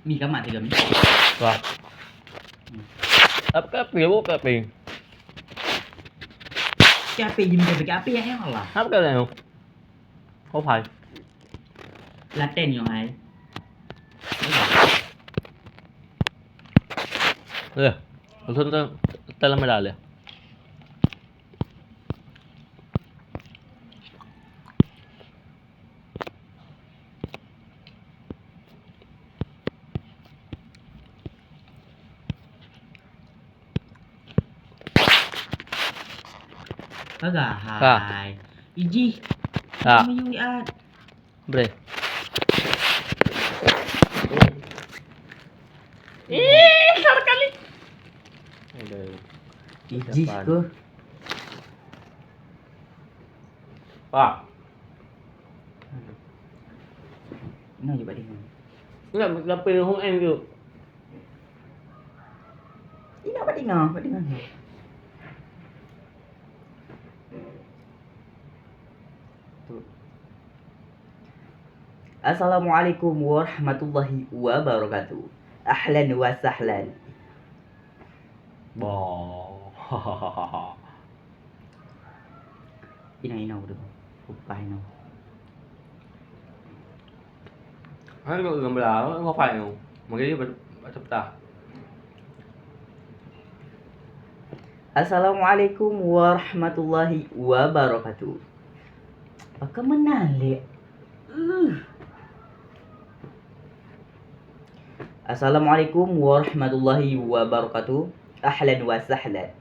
มีกระหม่อมที่กัน Vâng. Ấp cái api bố cái api. แกปียิมจะไปแกปีให้หรอ Hấp cái này không? Không phải. ลาเต้นอยู่ไหน Đây. Một thân ta làm đà liền. Agak hai. Iji. Ah, Mayung liat. bre. Salah kali. Aduh. Iji ke? Pak. Nah, coba dia. Enggak, tapi không em được. Ini apa dia? Apa dia? Assalamualaikum warahmatullahi wabarakatuh. Ahlan wa sahlan. Bò. Ini udah. Lupa ini. Hắn gần là nó không phải không? Mà cái gì chụp ta. Assalamualaikum warahmatullahi wabarakatuh. Apa menalik? Assalamualaikum warahmatullahi wabarakatuh. Ahlan wa sahlan.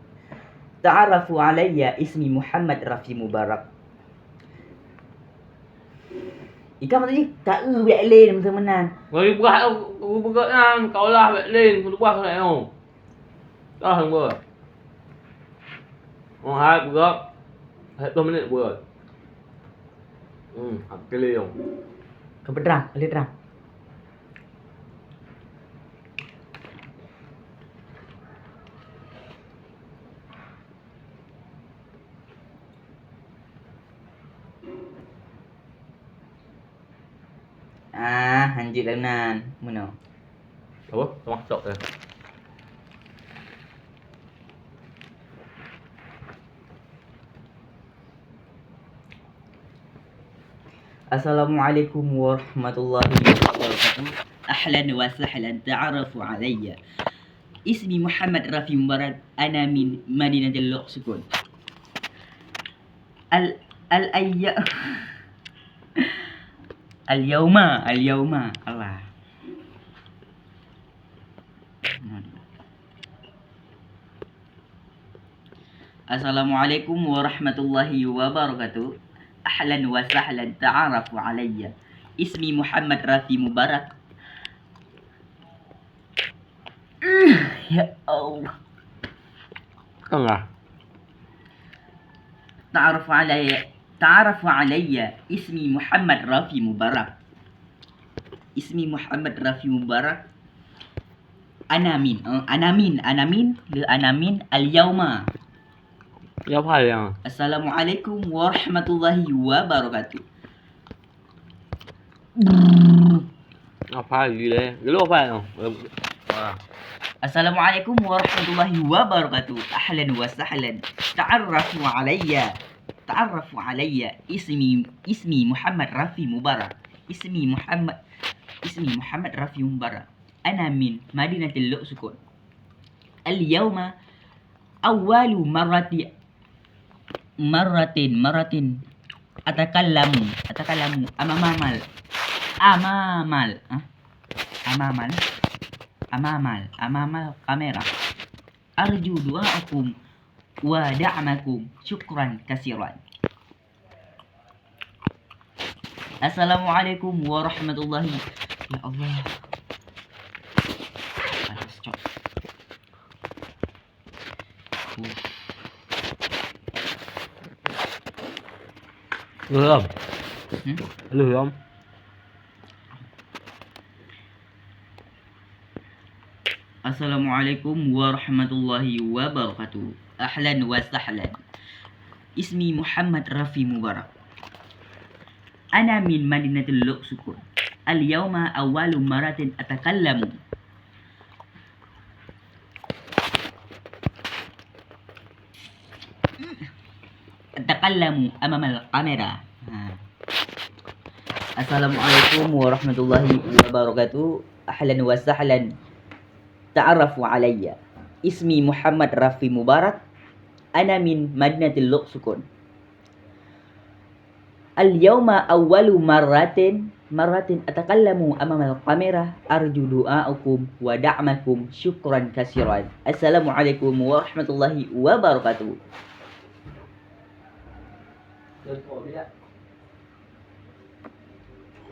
Ta'arafu alayya ismi Muhammad Rafi Mubarak. Ikan macam ni tak buat lain macam menan. Rồi buka nha, cậu la vậy lên, lúc qua này không? Đó thằng vừa. Hai bữa. Hết 2 menit vừa. Học cái ly không? Kau berderang, boleh derang. Hanjit lah nan. Mana? Apa? Termasuk dah. Assalamualaikum warahmatullahi wabarakatuh. Ahlan wa sahlan. Ta'arafu alayya. Ismi Muhammad Rafi Mubarak. Ana min Madinatul Luqsukun. Al-yawma Allah. Assalamualaikum warahmatullahi wabarakatuh. Ahlan wa sahlan. Ta'arafu alayya. Ismi Muhammad Rafi Mubarak. Ya Allah. Tengah. تعرف علي اسمي محمد رافي مبارك. اسمي محمد رافي مبارك. أنا من اليوم. Ya phải à? Assalamualaikum warahmatullahi wabarakatuh. Ya phải gì đây? Cái lỗ phải không? Assalamualaikum warahmatullahi wabarakatuh. Ahlan wa sahlan. تعرفوا علي اسمي محمد رافي مبارك. اسمي محمد رافي مبارك. أنا من مدينة اللؤسكون. اليوم أول مرة أتكلم أمام الكاميرا. أرجو دعاءكم ودعمكم. شكرا كثيرا. Assalamualaikum warahmatullahi. Ya Allah. Stop. Lừa không? Lừa không? Assalamualaikum warahmatullahi wabarakatuh. Ahlan wa sahlan. Ismi Muhammad Rafi Mubarak. Ana min Madinatul Luqsukun. اليوم أول مرة أتكلم أمام الكاميرا. Assalamualaikum warahmatullahi wabarakatuh. Ahlan wa sahlan. Ta'arafu alayya. Ismi Muhammad Rafi Mubarak. Ana min Madinatil Luqsukun. Al-yawma awwalu marratin atakallamu amama al-kamera. Arju du'a'ukum wa da'makum. Syukran kasiran. Assalamualaikum warahmatullahi wabarakatuh.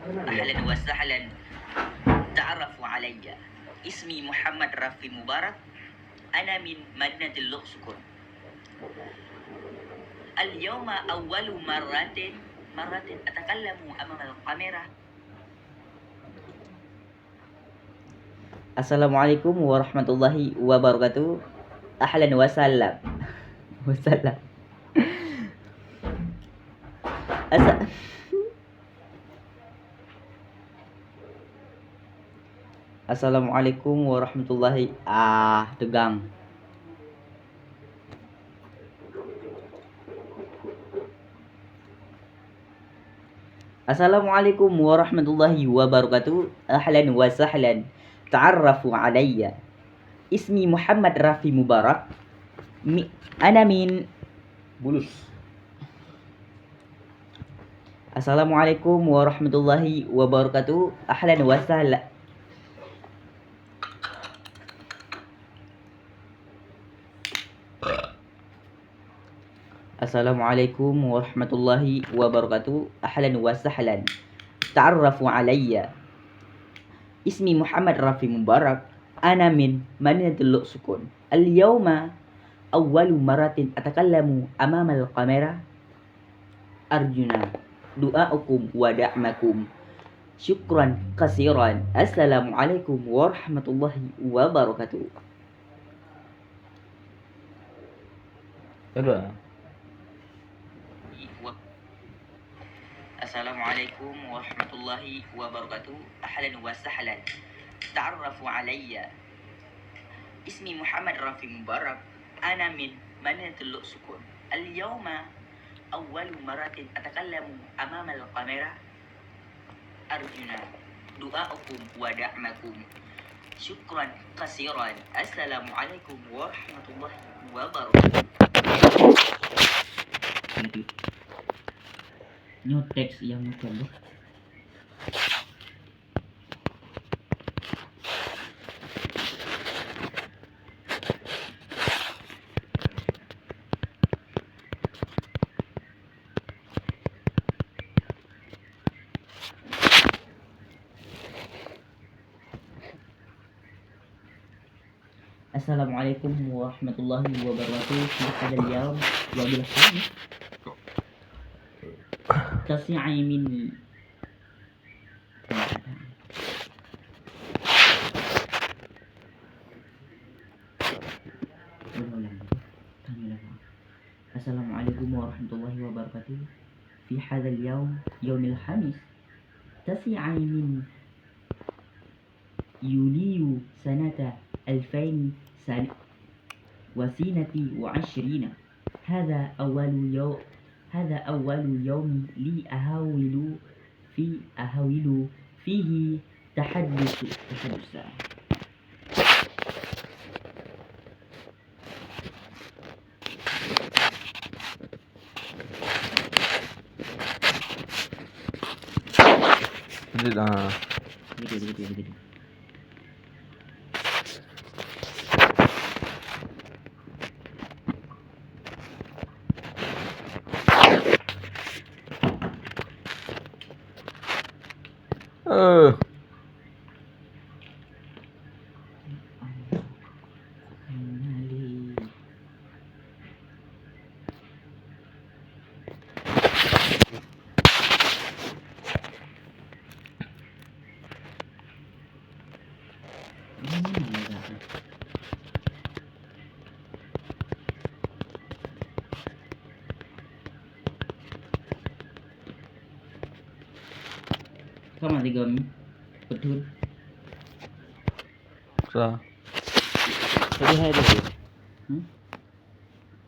أهلا وسهلا. تعرفوا علي. اسمي محمد رافي مبارك. أنا من مدينة اللوكسكون. اليوم أول مرة أتكلم أمام الكاميرا. Assalamualaikum warahmatullahi wabarakatuh. Ahlan wa sallam. Assalamualaikum warahmatullahi tegang. Assalamualaikum warahmatullahi wabarakatuh. Ahlan wa sahlan. Ta'arrafu alayya. Ismi Muhammad Rafi Mubarak. Ana min Bulus. Assalamualaikum warahmatullahi wabarakatuh. Ahlan wa sahlan. Assalamualaikum warahmatullahi wabarakatuh. Ahlan wa sahlan. Ta'arrafu alayya. Ismi Muhammad Rafi Mubarak. Ana min Madinatil Luqsukun. Al-yawma awwalu maratin atakallamu amama al-kamera. Arjuna du'a'ukum wa da'makum. Syukran kasiran. Assalamualaikum warahmatullahi wabarakatuh. Assalamualaikum warahmatullahi wabarakatuh. Ahlan wa sahlan. Ta'arrafu alayya. Ismi Muhammad Rafi Mubarak. Ana min Madinatil Luqsukun. Al-yawma awwalu maratin atakallamu amama al-kamera. Arjuna du'a'ukum wa da'makum. Syukran kasiran. Assalamualaikum warahmatullahi wabarakatuh. New text yang macam tu. Assalamualaikum warahmatullahi wabarakatuh. Fi hadzal yawm wa bil khamis tasi'i min Assalamualaikum warahmatullahi wabarakatuh. Fi hadzal yawm yaumil khamis tasi'i min يوليو سنة 2022. هذا أول يوم لي أحاول فيه تحدث. Begitu. Sama 3 Betul. Sao? Tadi hai dia.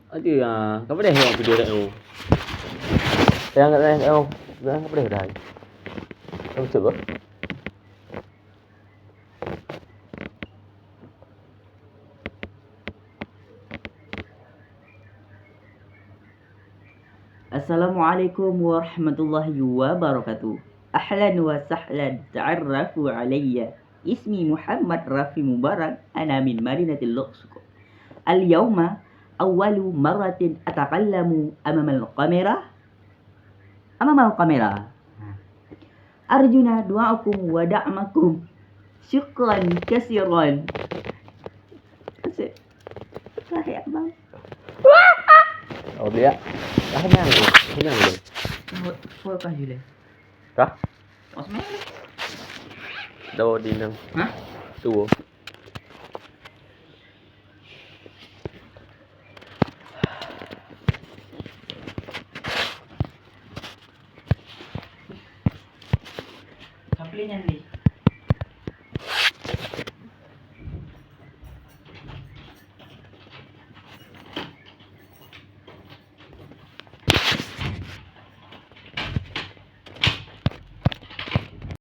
Ada kau pada tengok video dah tu. Yang kat sana oh, dah kau pada dah. Kau cuba. Assalamualaikum warahmatullahi wabarakatuh. Ahlan wa sahlan, ta'arrafu alayya. Ismi Muhammad Rafi Mubarak, ana min Madinatil Luqsuq. Al-yawma awwalu marratin atakallamu amama al-kamera. Arjuna du'akum wa da'makum. Syukran kasiran. Asyik. Sahih abang. Oh dia. Dah kenal tu. Kenal tu. Thôi coi gì đây? Hả? Osman. Đâu đi nâng. Hả? Tu. Kapli nhanh đi.